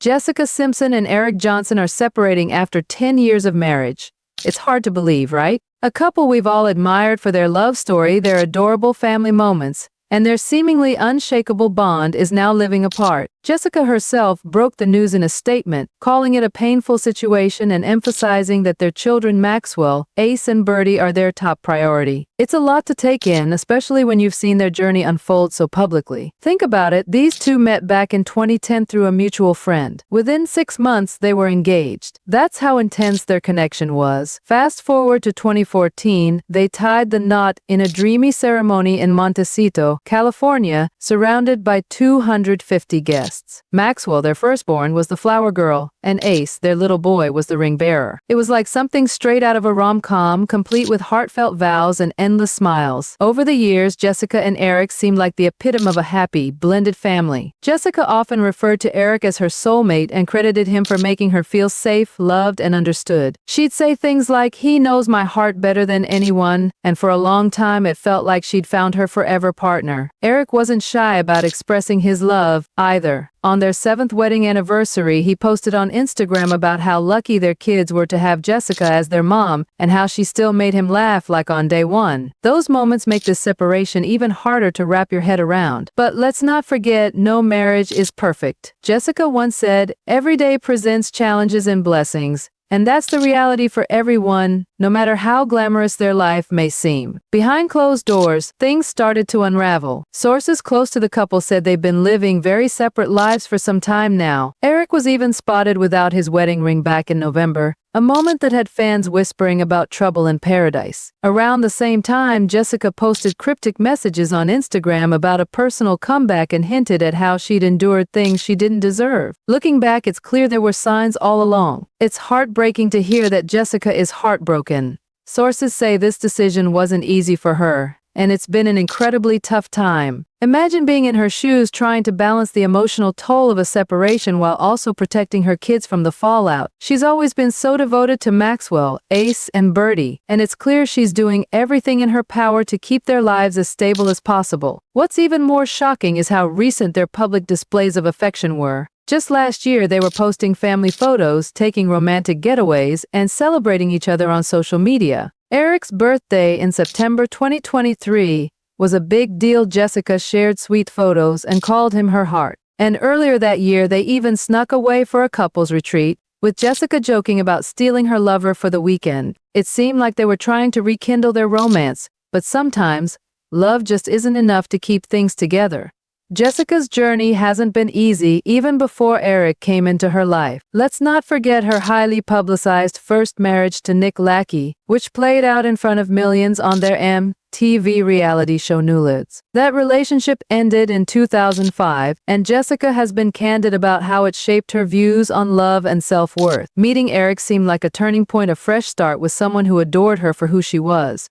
Jessica Simpson and Eric Johnson are separating after 10 years of marriage. It's hard to believe, right? A couple we've all admired for their love story, their adorable family moments, and their seemingly unshakable bond is now living apart. Jessica herself broke the news in a statement, calling it a painful situation and emphasizing that their children Maxwell, Ace and Birdie are their top priority. It's a lot to take in, especially when you've seen their journey unfold so publicly. Think about it, these two met back in 2010 through a mutual friend. Within 6 months, they were engaged. That's how intense their connection was. Fast forward to 2014, they tied the knot in a dreamy ceremony in Montecito, California, surrounded by 250 guests. Maxwell, their firstborn, was the flower girl, and Ace, their little boy, was the ring bearer. It was like something straight out of a rom-com, complete with heartfelt vows and endless smiles. Over the years, Jessica and Eric seemed like the epitome of a happy, blended family. Jessica often referred to Eric as her soulmate and credited him for making her feel safe, loved, and understood. She'd say things like, "He knows my heart better than anyone," and for a long time it felt like she'd found her forever partner. Eric wasn't shy about expressing his love, either. On their 7th wedding anniversary, he posted on Instagram about how lucky their kids were to have Jessica as their mom and how she still made him laugh like on day one. Those moments make this separation even harder to wrap your head around. But let's not forget, no marriage is perfect. Jessica once said, "Every day presents challenges and blessings." And that's the reality for everyone, no matter how glamorous their life may seem. Behind closed doors, things started to unravel. Sources close to the couple said they've been living very separate lives for some time now. Eric was even spotted without his wedding ring back in November, a moment that had fans whispering about trouble in paradise. Around the same time, Jessica posted cryptic messages on Instagram about a personal comeback and hinted at how she'd endured things she didn't deserve. Looking back, it's clear there were signs all along. It's heartbreaking to hear that Jessica is heartbroken. Sources say this decision wasn't easy for her, and it's been an incredibly tough time. Imagine being in her shoes trying to balance the emotional toll of a separation while also protecting her kids from the fallout. She's always been so devoted to Maxwell, Ace, and Birdie, and it's clear she's doing everything in her power to keep their lives as stable as possible. What's even more shocking is how recent their public displays of affection were. Just last year, they were posting family photos, taking romantic getaways, and celebrating each other on social media. Eric's birthday in September 2023 was a big deal. Jessica shared sweet photos and called him her heart. And earlier that year, they even snuck away for a couples retreat, with Jessica joking about stealing her lover for the weekend. It seemed like they were trying to rekindle their romance, but sometimes, love just isn't enough to keep things together. Jessica's journey hasn't been easy even before Eric came into her life. Let's not forget her highly publicized first marriage to Nick Lackey, which played out in front of millions on their MTV reality show Newlyweds. That relationship ended in 2005, and Jessica has been candid about how it shaped her views on love and self-worth. Meeting Eric seemed like a turning point, a fresh start with someone who adored her for who she was.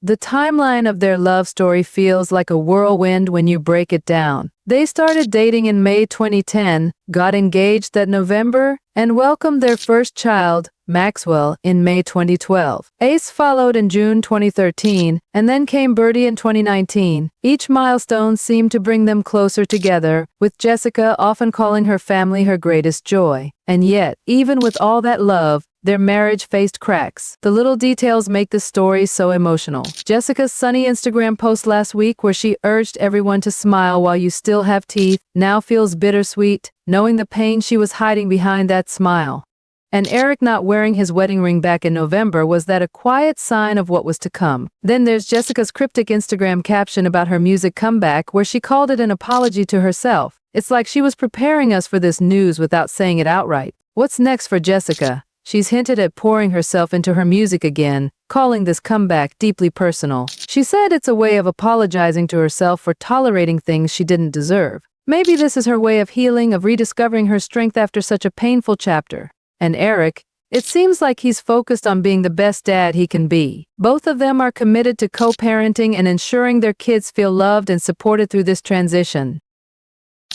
The timeline of their love story feels like a whirlwind when you break it down. They started dating in May 2010, got engaged that November, and welcomed their first child, Maxwell, in May 2012. Ace followed in June 2013, and then came Birdie in 2019. Each milestone seemed to bring them closer together, with Jessica often calling her family her greatest joy. And yet, even with all that love, their marriage faced cracks. The little details make this story so emotional. Jessica's sunny Instagram post last week, where she urged everyone to smile while you still have teeth, now feels bittersweet, knowing the pain she was hiding behind that smile. And Eric not wearing his wedding ring back in November, was that a quiet sign of what was to come? Then there's Jessica's cryptic Instagram caption about her music comeback, where she called it an apology to herself. It's like she was preparing us for this news without saying it outright. What's next for Jessica? She's hinted at pouring herself into her music again, calling this comeback deeply personal. She said it's a way of apologizing to herself for tolerating things she didn't deserve. Maybe this is her way of healing, of rediscovering her strength after such a painful chapter. And Eric, it seems like he's focused on being the best dad he can be. Both of them are committed to co-parenting and ensuring their kids feel loved and supported through this transition.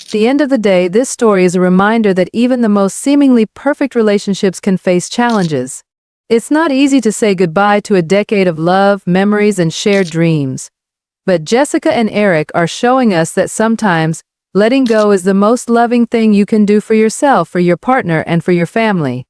At the end of the day, this story is a reminder that even the most seemingly perfect relationships can face challenges. It's not easy to say goodbye to a decade of love, memories, and shared dreams. But Jessica and Eric are showing us that sometimes Letting go is the most loving thing you can do for yourself, for your partner, and for your family.